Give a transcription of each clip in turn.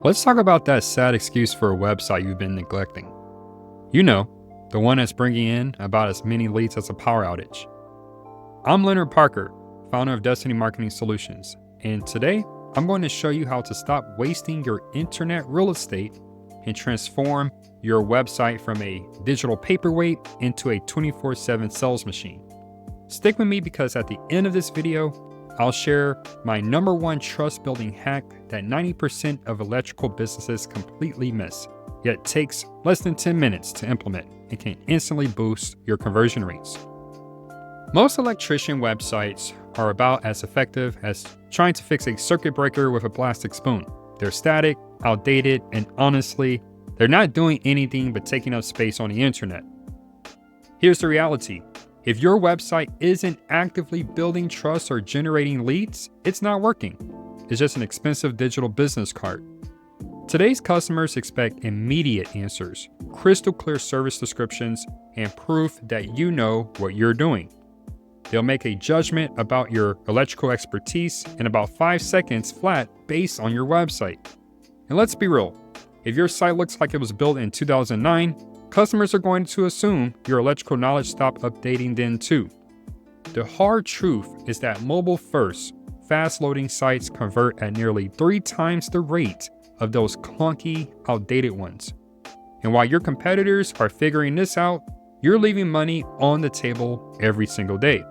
Let's talk about that sad excuse for a website you've been neglecting. You know, the one that's bringing in about as many leads as a power outage. I'm Leonard Parker, founder of Destiny Marketing Solutions, and today I'm going to show you how to stop wasting your internet real estate and transform your website from a digital paperweight into a 24/7 sales machine. Stick with me because at the end of this video, I'll share my number one trust building hack that 90% of electrical businesses completely miss, yet takes less than 10 minutes to implement and can instantly boost your conversion rates. Most electrician websites are about as effective as trying to fix a circuit breaker with a plastic spoon. They're static, outdated, and honestly, they're not doing anything but taking up space on the internet. Here's the reality. If your website isn't actively building trust or generating leads, it's not working. It's just an expensive digital business card. Today's customers expect immediate answers, crystal clear service descriptions, and proof that you know what you're doing. They'll make a judgment about your electrical expertise in about 5 seconds flat based on your website. And let's be real, if your site looks like it was built in 2009, customers are going to assume your electrical knowledge stopped updating then too. The hard truth is that mobile-first, fast-loading sites convert at nearly 3 times the rate of those clunky, outdated ones. And while your competitors are figuring this out, you're leaving money on the table every single day.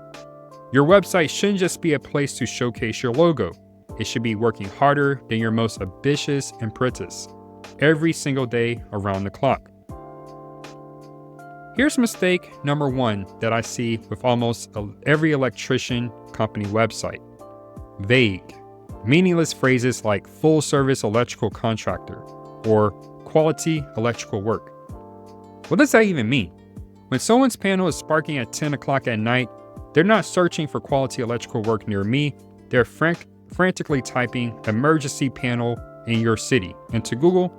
Your website shouldn't just be a place to showcase your logo. It should be working harder than your most ambitious apprentice, every single day around the clock. Here's mistake number one that I see with almost every electrician company website. Vague, meaningless phrases like full service electrical contractor or quality electrical work. What does that even mean? When someone's panel is sparking at 10 o'clock at night, they're not searching for quality electrical work near me. They're frantically typing emergency panel in your city into Google.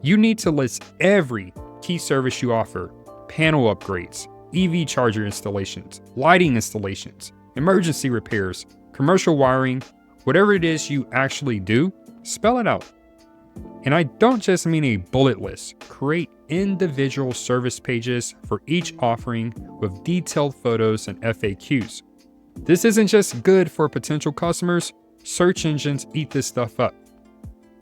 You need to list every key service you offer. Panel upgrades, EV charger installations, lighting installations, emergency repairs, commercial wiring, whatever it is you actually do, spell it out. And I don't just mean a bullet list. Create individual service pages for each offering with detailed photos and FAQs. This isn't just good for potential customers, search engines eat this stuff up.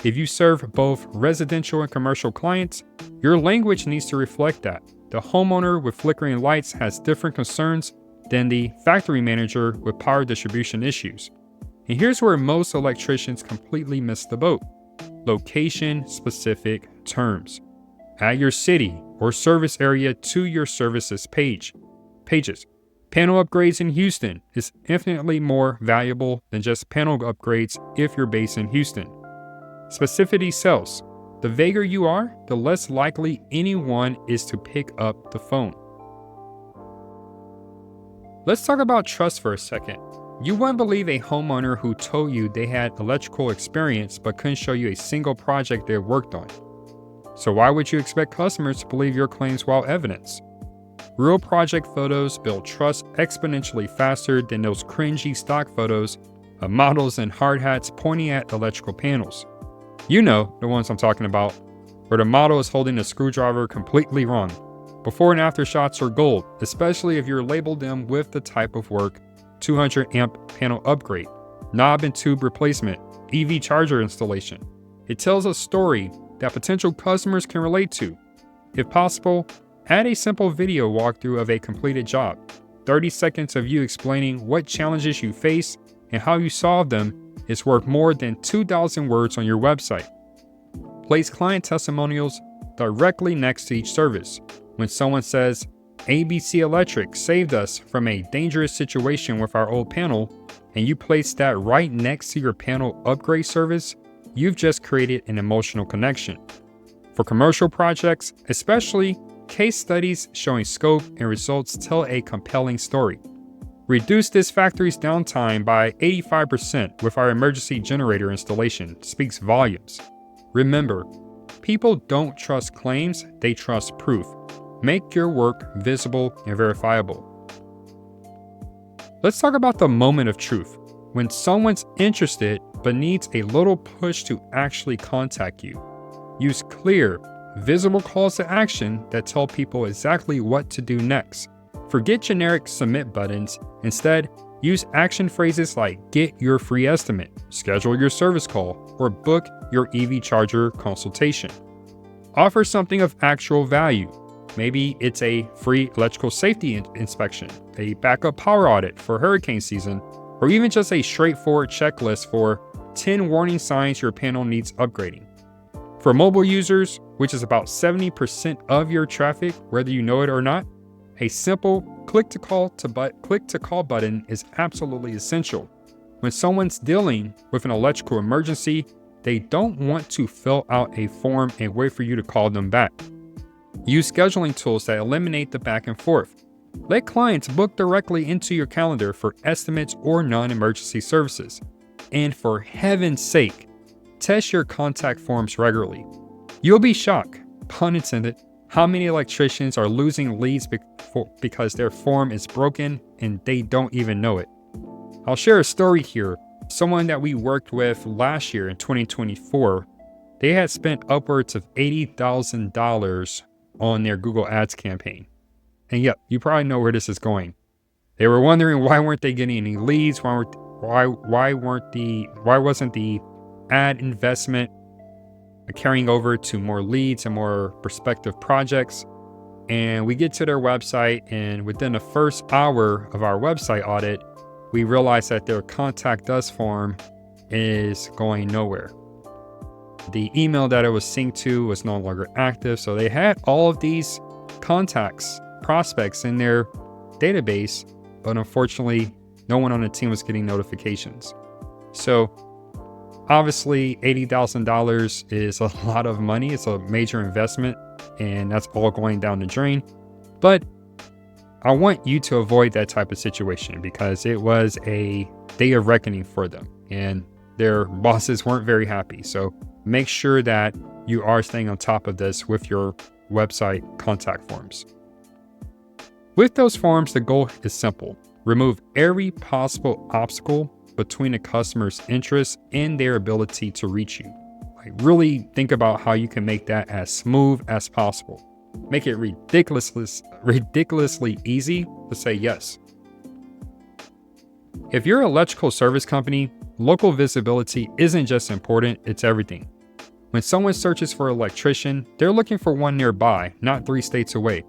If you serve both residential and commercial clients, your language needs to reflect that. The homeowner with flickering lights has different concerns than the factory manager with power distribution issues. And here's where most electricians completely miss the boat. Location-specific terms. Add your city or service area to your services pages. Panel upgrades in Houston is infinitely more valuable than just panel upgrades if you're based in Houston. Specificity sells. The vaguer you are, the less likely anyone is to pick up the phone. Let's talk about trust for a second. You wouldn't believe a homeowner who told you they had electrical experience but couldn't show you a single project they worked on. So why would you expect customers to believe your claims without evidence? Real project photos build trust exponentially faster than those cringy stock photos of models in hard hats pointing at electrical panels. You know the ones I'm talking about, where the model is holding the screwdriver completely wrong. Before and after shots are gold, especially if you're labeled them with the type of work: 200 amp panel upgrade, knob and tube replacement, EV charger installation. It tells a story that potential customers can relate to. If possible, add a simple video walkthrough of a completed job. 30 seconds of you explaining what challenges you face and how you solve them is worth more than 2,000 words on your website. Place client testimonials directly next to each service. When someone says, ABC Electric saved us from a dangerous situation with our old panel, and you place that right next to your panel upgrade service, you've just created an emotional connection. For commercial projects, especially, case studies showing scope and results tell a compelling story. Reduce this factory's downtime by 85% with our emergency generator installation speaks volumes. Remember, people don't trust claims, they trust proof. Make your work visible and verifiable. Let's talk about the moment of truth. When someone's interested but needs a little push to actually contact you. Use clear, visible calls to action that tell people exactly what to do next. Forget generic submit buttons. Instead, use action phrases like get your free estimate, schedule your service call, or book your EV charger consultation. Offer something of actual value. Maybe it's a free electrical safety inspection, a backup power audit for hurricane season, or even just a straightforward checklist for 10 warning signs your panel needs upgrading. For mobile users, which is about 70% of your traffic, whether you know it or not, a simple click to call button is absolutely essential. When someone's dealing with an electrical emergency, they don't want to fill out a form and wait for you to call them back. Use scheduling tools that eliminate the back and forth. Let clients book directly into your calendar for estimates or non-emergency services. And for heaven's sake, test your contact forms regularly. You'll be shocked, pun intended, how many electricians are losing leads because their form is broken and they don't even know it. I'll share a story here. Someone that we worked with last year in 2024, they had spent upwards of $80,000 on their Google Ads campaign. And yep, you probably know where this is going. They were wondering why weren't they getting any leads? Why wasn't the ad investment carrying over to more leads and more prospective projects? And we get to their website, and within the first hour of our website audit, we realized that their contact us form is going nowhere. The email that it was synced to was no longer active. So they had all of these contacts, prospects in their database, but unfortunately, no one on the team was getting notifications. So obviously, $80,000 is a lot of money. It's a major investment, and that's all going down the drain. But I want you to avoid that type of situation because it was a day of reckoning for them, and their bosses weren't very happy. So make sure that you are staying on top of this with your website contact forms. With those forms, the goal is simple. Remove every possible obstacle between a customer's interests and their ability to reach you. Like, really think about how you can make that as smooth as possible. Make it ridiculously easy to say yes. If you're an electrical service company, local visibility isn't just important, it's everything. When someone searches for an electrician, they're looking for one nearby, not 3 states away.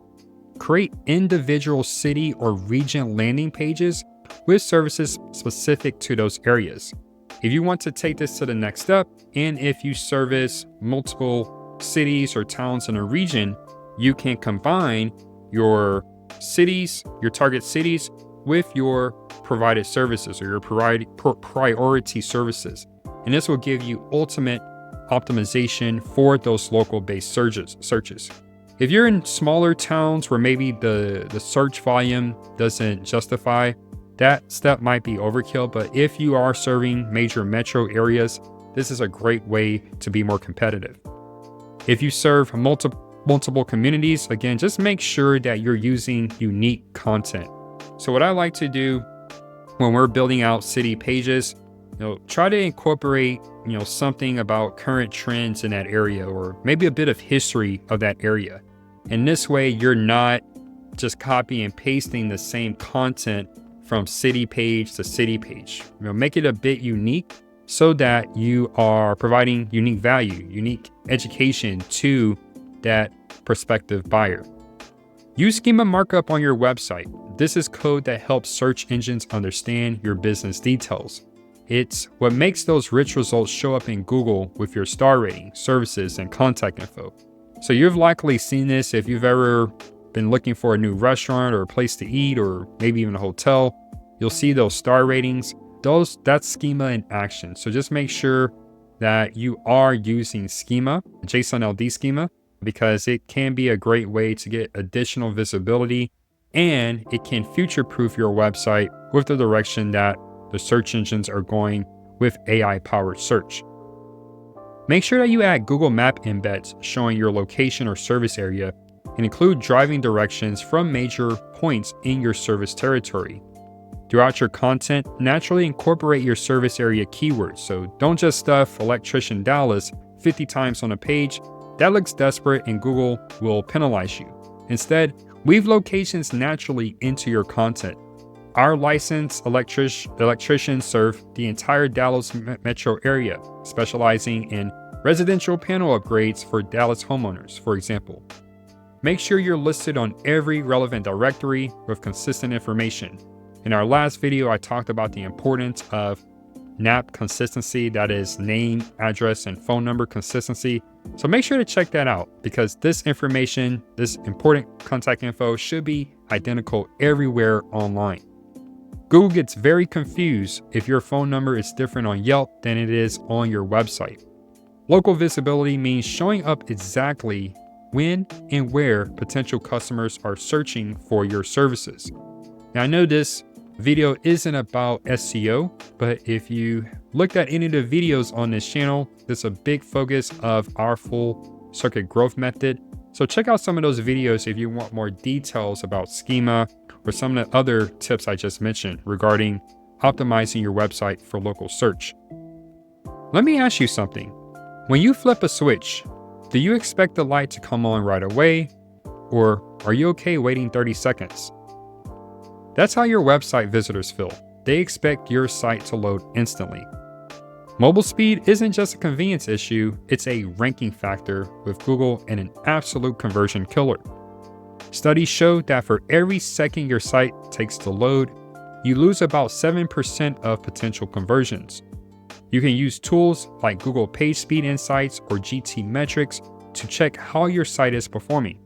Create individual city or region landing pages with services specific to those areas. If you want to take this to the next step, and if you service multiple cities or towns in a region, you can combine your cities, your target cities, with your provided services or your priority services. And this will give you ultimate optimization for those local-based searches. If you're in smaller towns where maybe the search volume doesn't justify, that step might be overkill. But if you are serving major metro areas, this is a great way to be more competitive. If you serve multiple communities, again, just make sure that you're using unique content. So what I like to do when we're building out city pages, try to incorporate, something about current trends in that area, or maybe a bit of history of that area. And this way, you're not just copy and pasting the same content from city page to city page. Make it a bit unique so that you are providing unique value, unique education to that prospective buyer. Use schema markup on your website. This is code that helps search engines understand your business details. It's what makes those rich results show up in Google with your star rating, services, and contact info. So you've likely seen this if you've ever been looking for a new restaurant or a place to eat, or maybe even a hotel. You'll see those star ratings. That's schema in action. So just make sure that you are using schema, JSON LD schema, because it can be a great way to get additional visibility, and it can future-proof your website with the direction that the search engines are going with AI-powered search. Make sure that you add Google Map embeds showing your location or service area, and include driving directions from major points in your service territory. Throughout your content, naturally incorporate your service area keywords. So don't just stuff Electrician Dallas 50 times on a page. That looks desperate and Google will penalize you. Instead, weave locations naturally into your content. Our licensed electricians serve the entire Dallas metro area, specializing in residential panel upgrades for Dallas homeowners, for example. Make sure you're listed on every relevant directory with consistent information. In our last video, I talked about the importance of NAP consistency, that is name, address, and phone number consistency. So make sure to check that out because this information, this important contact info should be identical everywhere online. Google gets very confused if your phone number is different on Yelp than it is on your website. Local visibility means showing up exactly when and where potential customers are searching for your services. Now, I know this video isn't about SEO, but if you looked at any of the videos on this channel, there's a big focus of our full circuit growth method. So check out some of those videos if you want more details about schema or some of the other tips I just mentioned regarding optimizing your website for local search. Let me ask you something. When you flip a switch, do you expect the light to come on right away, or are you okay waiting 30 seconds? That's how your website visitors feel. They expect your site to load instantly. Mobile speed isn't just a convenience issue, it's a ranking factor with Google and an absolute conversion killer. Studies show that for every second your site takes to load, you lose about 7% of potential conversions. You can use tools like Google Page Speed Insights or GT Metrics to check how your site is performing.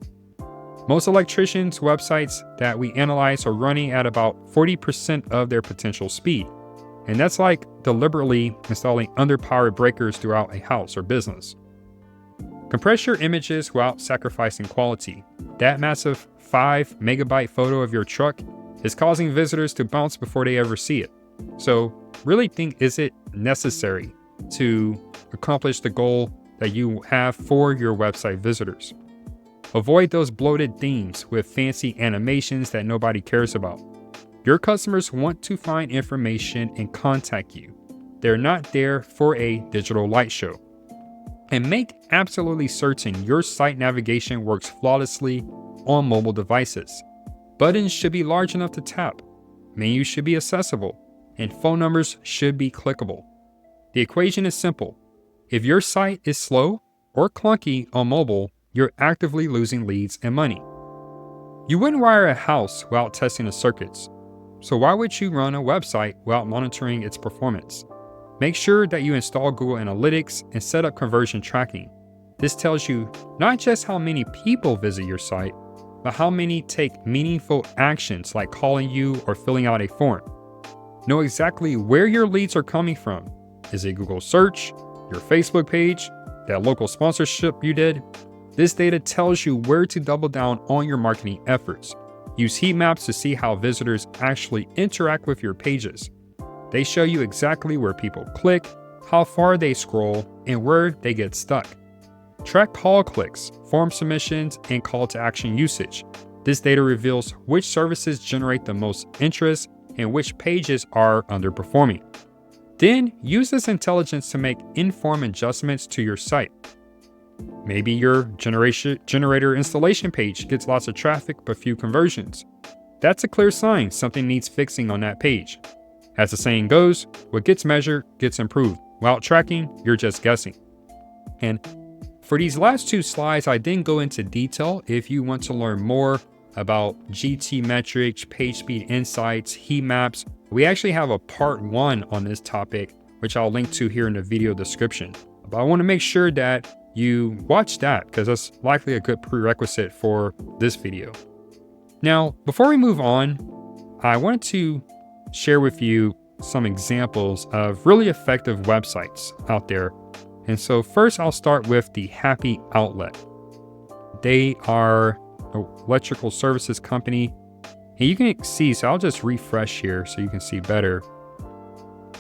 Most electricians' websites that we analyze are running at about 40% of their potential speed. And that's like deliberately installing underpowered breakers throughout a house or business. Compress your images without sacrificing quality. That massive 5 megabyte photo of your truck is causing visitors to bounce before they ever see it. So really think, is it necessary to accomplish the goal that you have for your website visitors? Avoid those bloated themes with fancy animations that nobody cares about. Your customers want to find information and contact you. They're not there for a digital light show. And make absolutely certain your site navigation works flawlessly on mobile devices. Buttons should be large enough to tap. Menus should be accessible. And phone numbers should be clickable. The equation is simple. If your site is slow or clunky on mobile, you're actively losing leads and money. You wouldn't wire a house without testing the circuits. So why would you run a website without monitoring its performance? Make sure that you install Google Analytics and set up conversion tracking. This tells you not just how many people visit your site, but how many take meaningful actions like calling you or filling out a form. Know exactly where your leads are coming from. Is it Google search, your Facebook page, that local sponsorship you did? This data tells you where to double down on your marketing efforts. Use heat maps to see how visitors actually interact with your pages. They show you exactly where people click, how far they scroll, and where they get stuck. Track call clicks, form submissions, and call to action usage. This data reveals which services generate the most interest and which pages are underperforming. Then use this intelligence to make informed adjustments to your site. Maybe your generator installation page gets lots of traffic but few conversions. That's a clear sign something needs fixing on that page. As the saying goes, what gets measured gets improved. Without tracking, you're just guessing. And for these last 2 slides, I didn't go into detail. If you want to learn more about GT metrics, page speed insights, heat maps, we actually have a part 1 on this topic, which I'll link to here in the video description. But I want to make sure that you watch that because that's likely a good prerequisite for this video. Now, before we move on, I wanted to share with you some examples of really effective websites out there. And so first I'll start with the Happy Outlet. They are an electrical services company. And you can see, so I'll just refresh here so you can see better.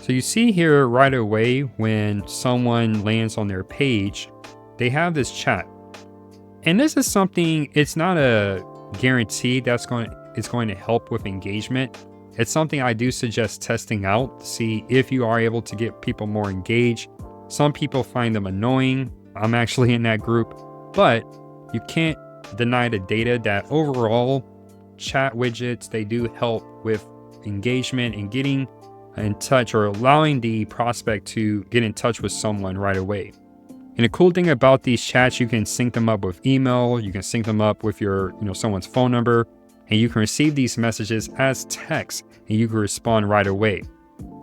So you see here right away when someone lands on their page, they have this chat. And this is something, it's not a guarantee it's going to help with engagement. It's something I do suggest testing out to see if you are able to get people more engaged. Some people find them annoying. I'm actually in that group, but you can't deny the data that overall chat widgets, they do help with engagement and getting in touch or allowing the prospect to get in touch with someone right away. And the cool thing about these chats, you can sync them up with email, you can sync them up with your, someone's phone number, and you can receive these messages as text and you can respond right away.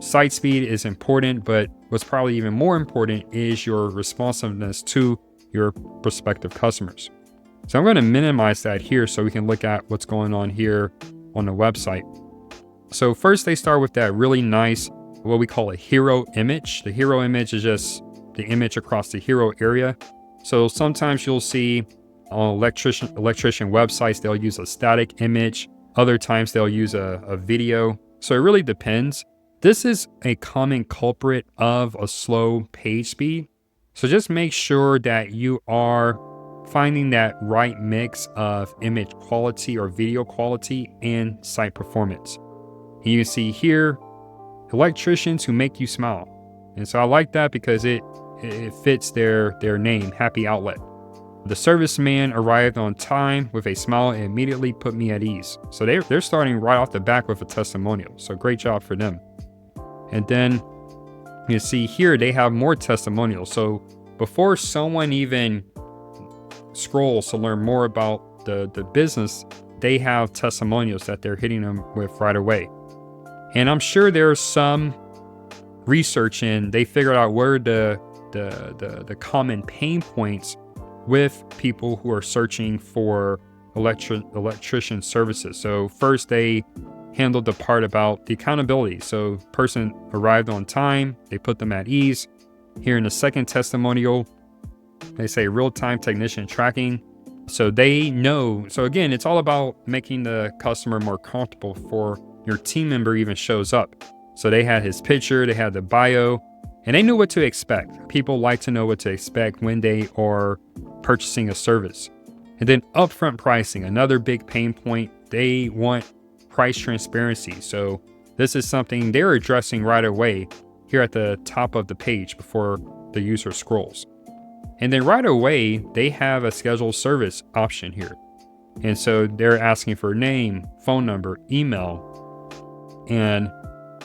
Site speed is important, but what's probably even more important is your responsiveness to your prospective customers. So I'm going to minimize that here so we can look at what's going on here on the website. So first they start with that really nice, what we call a hero image. The hero image is just the image across the hero area. So sometimes you'll see on electrician websites, they'll use a static image. Other times they'll use a video. So it really depends. This is a common culprit of a slow page speed. So just make sure that you are finding that right mix of image quality or video quality and site performance. And you can see here, electricians who make you smile. And so I like that because it fits their name, Happy Outlet. The serviceman arrived on time with a smile and immediately put me at ease. So they're starting right off the back with a testimonial. So great job for them. And then you see here, they have more testimonials. So before someone even scrolls to learn more about the business, they have testimonials that they're hitting them with right away. And I'm sure there's some research in, they figured out where the common pain points with people who are searching for electrician services. So first they handled the part about the accountability. So person arrived on time, they put them at ease. Here in the second testimonial, they say real-time technician tracking. So they know. So again, it's all about making the customer more comfortable before your team member even shows up. So they had his picture, they had the bio, and they knew what to expect. People like to know what to expect when they are purchasing a service. And then upfront pricing, another big pain point. They want price transparency. So this is something they're addressing right away here at the top of the page before the user scrolls. And then right away, they have a scheduled service option here. And so they're asking for name, phone number, email. And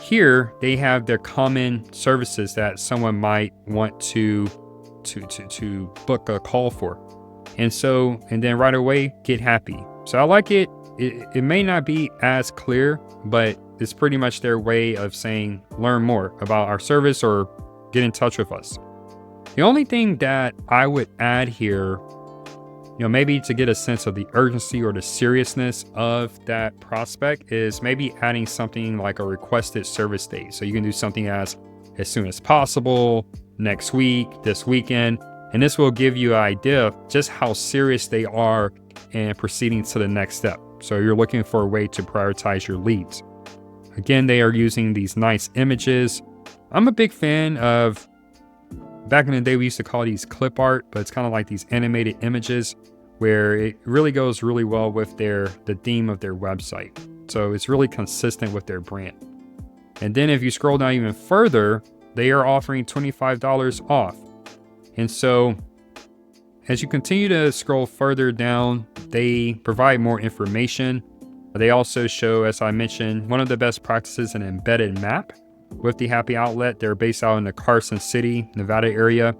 here they have their common services that someone might want to book a call for. And then right away, get happy. So I like it. It may not be as clear, but it's pretty much their way of saying, learn more about our service or get in touch with us. The only thing that I would add here, maybe to get a sense of the urgency or the seriousness of that prospect, is maybe adding something like a requested service date. So you can do something as soon as possible, next week, this weekend, and this will give you an idea of just how serious they are in proceeding to the next step. So you're looking for a way to prioritize your leads. Again, they are using these nice images. I'm a big fan of, back in the day, we used to call these clip art, but it's kind of like these animated images where it really goes really well with the theme of their website. So it's really consistent with their brand. And then if you scroll down even further, they are offering $25 off. And so as you continue to scroll further down, they provide more information. They also show, as I mentioned, one of the best practices, an embedded map with the Happy Outlet. They're based out in the Carson City, Nevada area.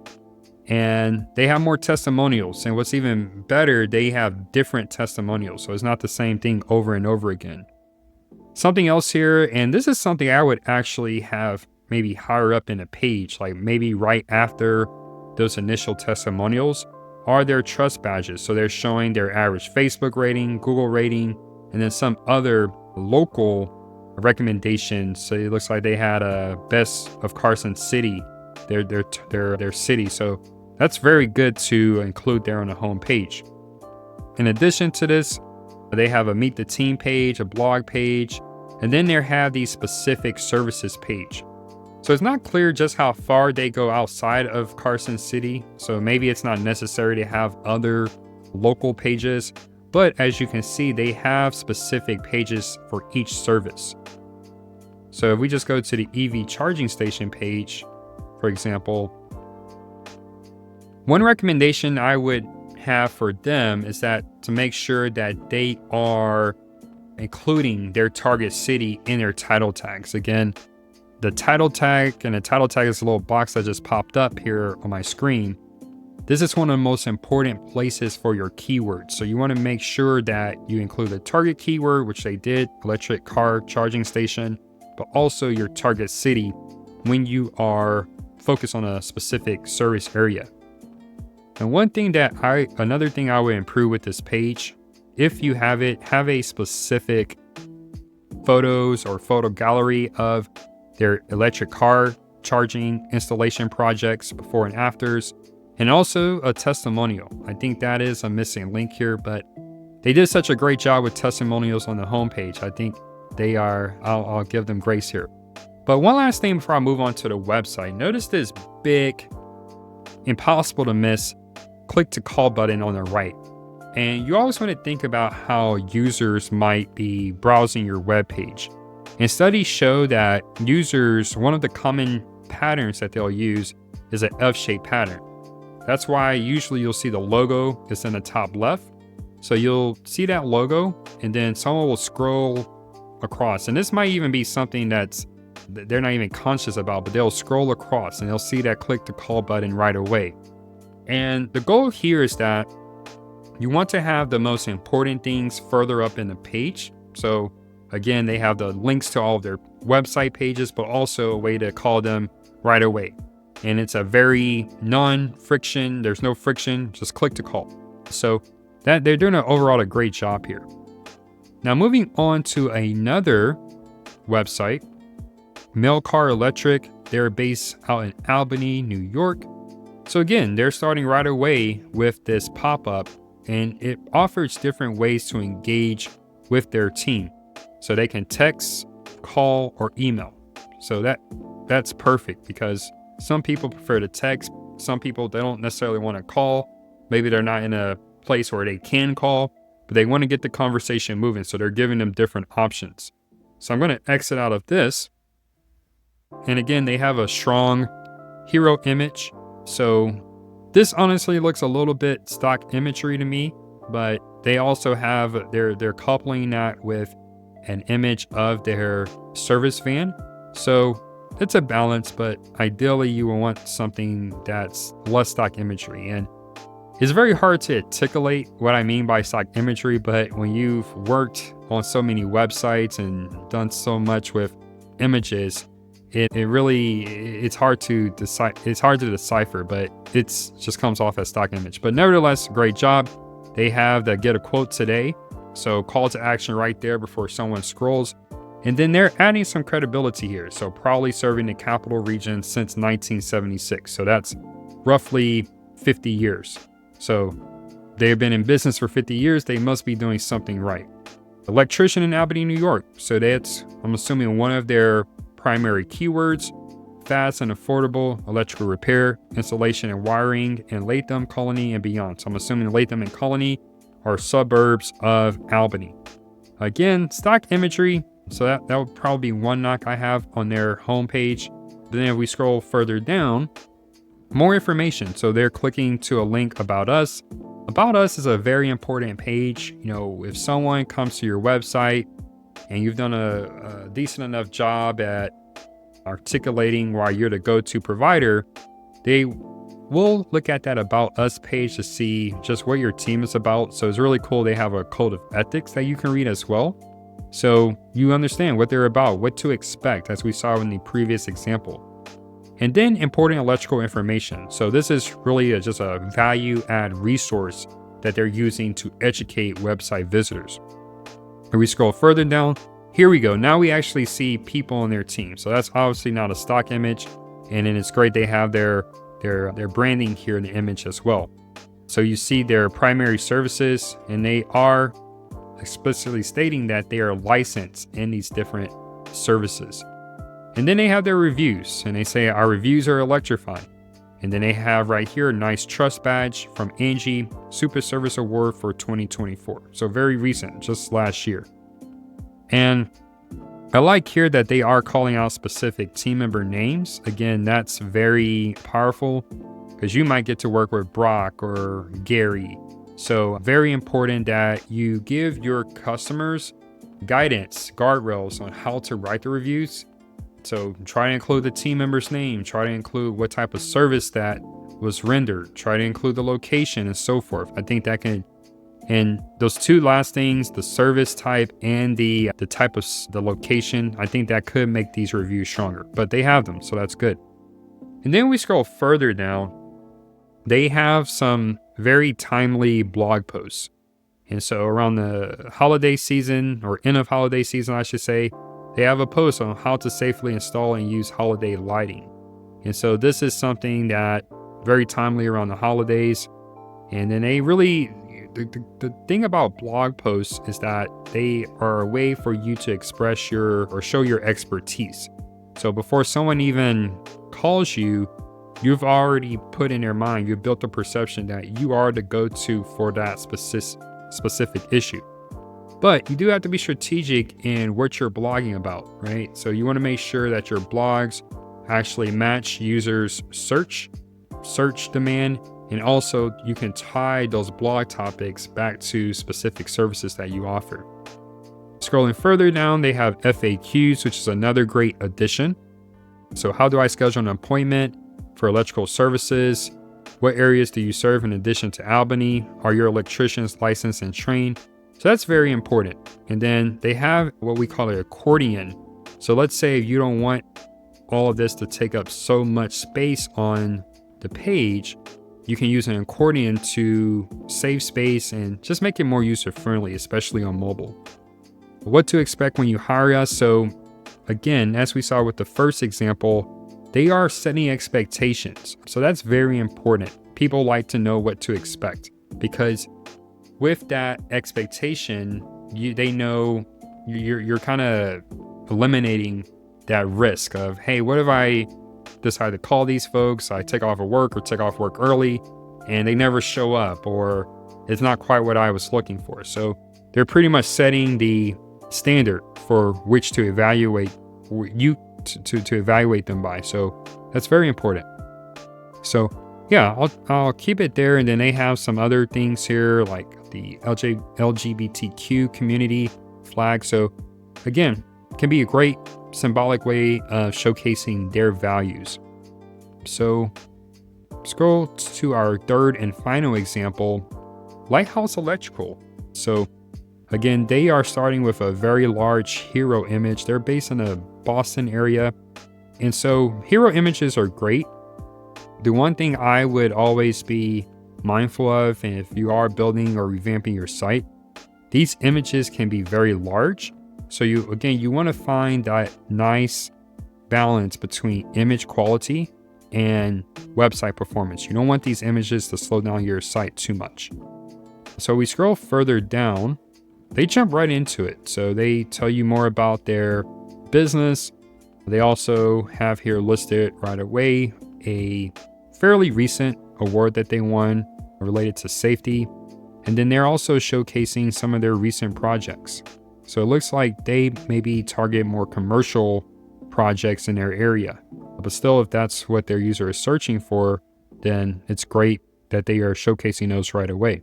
And they have more testimonials. And what's even better, they have different testimonials. So it's not the same thing over and over again. Something else here, and this is something I would actually have maybe higher up in a page, like maybe right after those initial testimonials, are their trust badges. So they're showing their average Facebook rating, Google rating, and then some other local recommendations. So it looks like they had a best of Carson City, their city. So that's very good to include there on the home page. In addition to this, they have a meet the team page, a blog page, and then they have the specific services page. So it's not clear just how far they go outside of Carson City. So maybe it's not necessary to have other local pages, but as you can see, they have specific pages for each service. So if we just go to the EV charging station page, for example, one recommendation I would have for them is that to make sure that they are including their target city in their title tags. Again, the title tag is a little box that just popped up here on my screen. This is one of the most important places for your keywords. So you want to make sure that you include the target keyword, which they did, electric car charging station, but also your target city when you are focused on a specific service area. And another thing I would improve with this page, if you have a specific photos or photo gallery of their electric car charging installation projects before and afters, and also a testimonial. I think that is a missing link here, but they did such a great job with testimonials on the homepage. I think I'll give them grace here. But one last thing before I move on to the website, notice this big, impossible to miss click to call button on the right. And you always want to think about how users might be browsing your web page. And studies show that one of the common patterns that they'll use is an F-shaped pattern. That's why usually you'll see the logo is in the top left. So you'll see that logo and then someone will scroll across. And this might even be something they're not even conscious about, but they'll scroll across and they'll see that click to call button right away. And the goal here is that you want to have the most important things further up in the page. So again, they have the links to all of their website pages, but also a way to call them right away. And it's a very non-friction, there's no friction, just click to call. So that they're doing a great job here. Now moving on to another website, Melcar Electric. They're based out in Albany, New York. So again, they're starting right away with this pop-up, and it offers different ways to engage with their team. So they can text, call, or email. So that's perfect because some people prefer to text. Some people, they don't necessarily want to call. Maybe they're not in a place where they can call, but they want to get the conversation moving. So they're giving them different options. So I'm going to exit out of this. And again, they have a strong hero image. So this honestly looks a little bit stock imagery to me, but they also have, they're coupling that with an image of their service van. So it's a balance, but ideally you will want something that's less stock imagery. And it's very hard to articulate what I mean by stock imagery, but when you've worked on so many websites and done so much with images, it's hard to decipher, but it just comes off as stock image. But nevertheless, great job. They have the get a quote today. So call to action right there before someone scrolls. And then they're adding some credibility here. So proudly serving the capital region since 1976. So that's roughly 50 years. So they've been in business for 50 years. They must be doing something right. Electrician in Albany, New York. So that's, I'm assuming, one of their primary keywords. Fast and affordable electrical repair, installation and wiring in Latham, Colony, and beyond. So I'm assuming Latham and Colony are suburbs of Albany. Again, stock imagery. So that would probably be one knock I have on their homepage. Then if we scroll further down, more information. So they're clicking to a link about us. About us is a very important page. You know, if someone comes to your website and you've done a decent enough job at articulating why you're the go-to provider, they will look at that about us page to see just what your team is about. So it's really cool. They have a code of ethics that you can read as well. So you understand what they're about, what to expect, as we saw in the previous example. And then important electrical information. So this is really just a value add resource that they're using to educate website visitors. If we scroll further down, here we go. Now we actually see people on their team. So that's obviously not a stock image. And then it's great they have their branding here in the image as well. So you see their primary services, and they are explicitly stating that they are licensed in these different services. And then they have their reviews, and they say our reviews are electrifying. And then they have right here a nice trust badge from Angie Super Service Award for 2024. So very recent, just last year. And I like here that they are calling out specific team member names. Again, that's very powerful because you might get to work with Brock or Gary. So very important that you give your customers guidance, guardrails on how to write the reviews. So try to include the team member's name, try to include what type of service that was rendered, try to include the location and so forth. I think that can, and those two last things, the service type and the type of the location, I think that could make these reviews stronger, but they have them, so that's good. And then we scroll further down, they have some very timely blog posts. And so around the holiday season, or end of holiday season, I should say, they have a post on how to safely install and use holiday lighting. And so this is something that very timely around the holidays. And then they really, the thing about blog posts is that they are a way for you to express or show your expertise. So before someone even calls you, you've already put in their mind, you've built the perception that you are the go-to for that specific issue. But you do have to be strategic in what you're blogging about, right? So you want to make sure that your blogs actually match users' search demand, and also you can tie those blog topics back to specific services that you offer. Scrolling further down, they have FAQs, which is another great addition. So how do I schedule an appointment for electrical services? What areas do you serve in addition to Albany? Are your electricians licensed and trained? So that's very important. And then they have what we call an accordion. So let's say you don't want all of this to take up so much space on the page, you can use an accordion to save space and just make it more user-friendly, especially on mobile. What to expect when you hire us? So again, as we saw with the first example, they are setting expectations. So that's very important. People like to know what to expect because with that expectation, they know you're kind of eliminating that risk of, hey, what if I decide to call these folks, I take off of work or take off work early and they never show up, or it's not quite what I was looking for. So they're pretty much setting the standard for which to evaluate you to evaluate them by. So that's very important. So yeah, I'll keep it there. And then they have some other things here like the LGBTQ community flag. So again, can be a great symbolic way of showcasing their values. So scroll to our third and final example, Lighthouse Electrical. So again, they are starting with a very large hero image. They're based in the Boston area. And so hero images are great. The one thing I would always be mindful of, and if you are building or revamping your site, these images can be very large. So you want to find that nice balance between image quality and website performance. You don't want these images to slow down your site too much. So we scroll further down, they jump right into it. So they tell you more about their business. They also have here listed right away a fairly recent award that they won related to safety. And then they're also showcasing some of their recent projects. So it looks like they maybe target more commercial projects in their area. But still, if that's what their user is searching for, then it's great that they are showcasing those right away.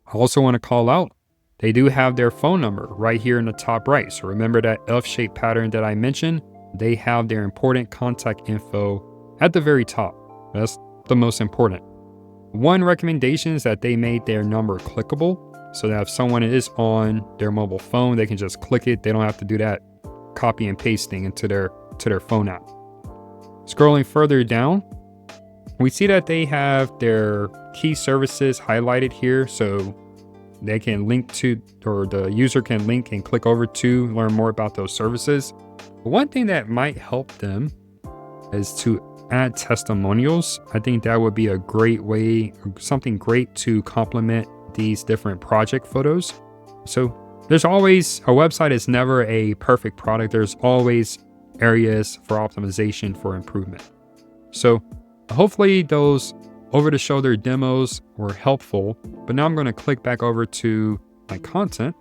I also want to call out, they do have their phone number right here in the top right. So remember that F-shaped pattern that I mentioned? They have their important contact info at the very top. That's the most important. One recommendation is that they made their number clickable, so that if someone is on their mobile phone, they can just click it. They don't have to do that copy and pasting into their phone app. Scrolling further down, we see that they have their key services highlighted here, so they can link to, or the user can link and click over to learn more about those services. But one thing that might help them is to add testimonials. I think that would be a great way, something great to complement these different project photos. So there's always, a website is never a perfect product. There's always areas for optimization, for improvement. So hopefully those over-the-shoulder demos were helpful, but now I'm going to click back over to my content.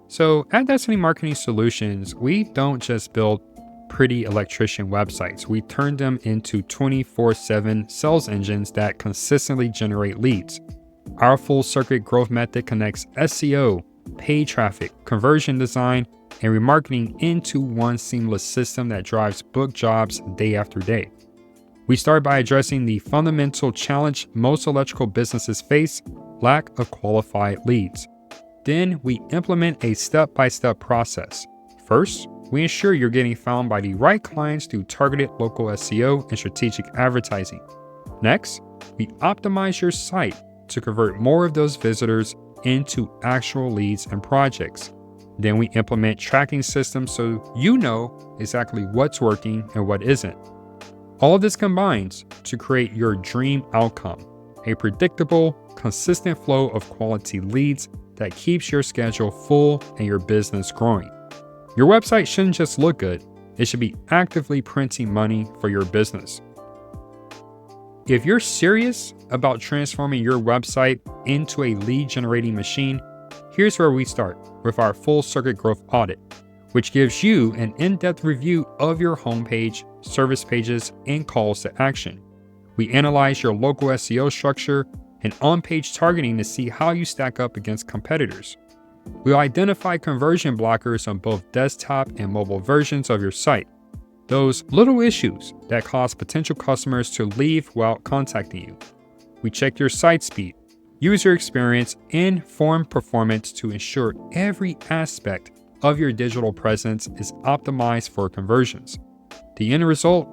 So at Destiny Marketing Solutions, we don't just build pretty electrician websites. We turn them into 24/7 sales engines that consistently generate leads. Our full circuit growth method connects SEO, paid traffic, conversion design, and remarketing into one seamless system that drives book jobs day after day. We start by addressing the fundamental challenge most electrical businesses face: lack of qualified leads. Then we implement a step-by-step process. First, we ensure you're getting found by the right clients through targeted local SEO and strategic advertising. Next, we optimize your site to convert more of those visitors into actual leads and projects. Then we implement tracking systems so you know exactly what's working and what isn't. All of this combines to create your dream outcome: a predictable, consistent flow of quality leads that keeps your schedule full and your business growing. Your website shouldn't just look good, it should be actively printing money for your business. If you're serious about transforming your website into a lead generating machine, here's where we start with our full circuit growth audit, which gives you an in-depth review of your homepage, service pages, and calls to action. We analyze your local SEO structure and on-page targeting to see how you stack up against competitors. We'll identify conversion blockers on both desktop and mobile versions of your site, those little issues that cause potential customers to leave without contacting you. We check your site speed, user experience, and form performance to ensure every aspect of your digital presence is optimized for conversions. The end result: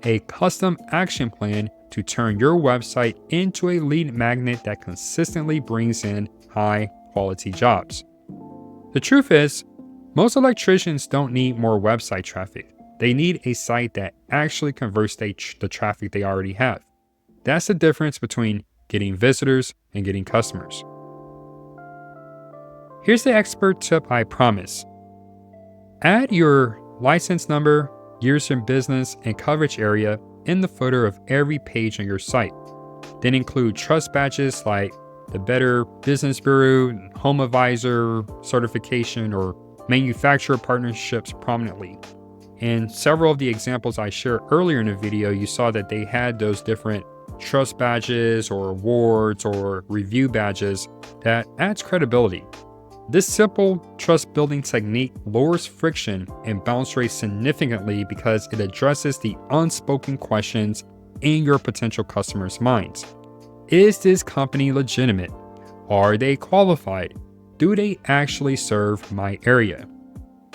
a custom action plan to turn your website into a lead magnet that consistently brings in high-quality jobs. The truth is, most electricians don't need more website traffic. They need a site that actually converts the traffic they already have. That's the difference between getting visitors and getting customers. Here's the expert tip I promise. Add your license number, years in business, and coverage area in the footer of every page on your site. Then include trust badges like the Better Business Bureau, Home Advisor certification, or manufacturer partnerships prominently. In several of the examples I shared earlier in the video, you saw that they had those different trust badges or awards or review badges that adds credibility. This simple trust building technique lowers friction and bounce rates significantly because it addresses the unspoken questions in your potential customers' minds. Is this company legitimate? Are they qualified? Do they actually serve my area?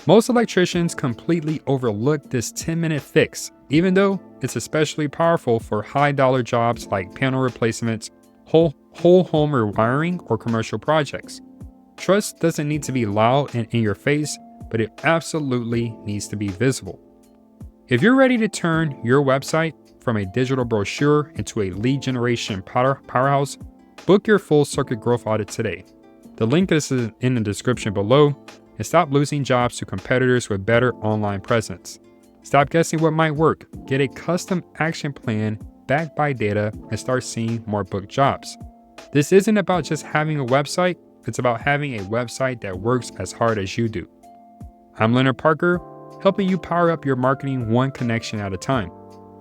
Most electricians completely overlook this 10-minute fix, even though it's especially powerful for high-dollar jobs like panel replacements, whole home rewiring, or commercial projects. Trust doesn't need to be loud and in your face, but it absolutely needs to be visible. If you're ready to turn your website from a digital brochure into a lead generation powerhouse, book your full circuit growth audit today. The link is in the description below, and stop losing jobs to competitors with better online presence. Stop guessing what might work. Get a custom action plan backed by data and start seeing more booked jobs. This isn't about just having a website, it's about having a website that works as hard as you do. I'm Leonard Parker, helping you power up your marketing one connection at a time.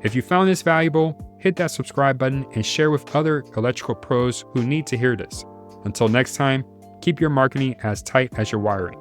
If you found this valuable, hit that subscribe button and share with other electrical pros who need to hear this. Until next time, keep your marketing as tight as your wiring.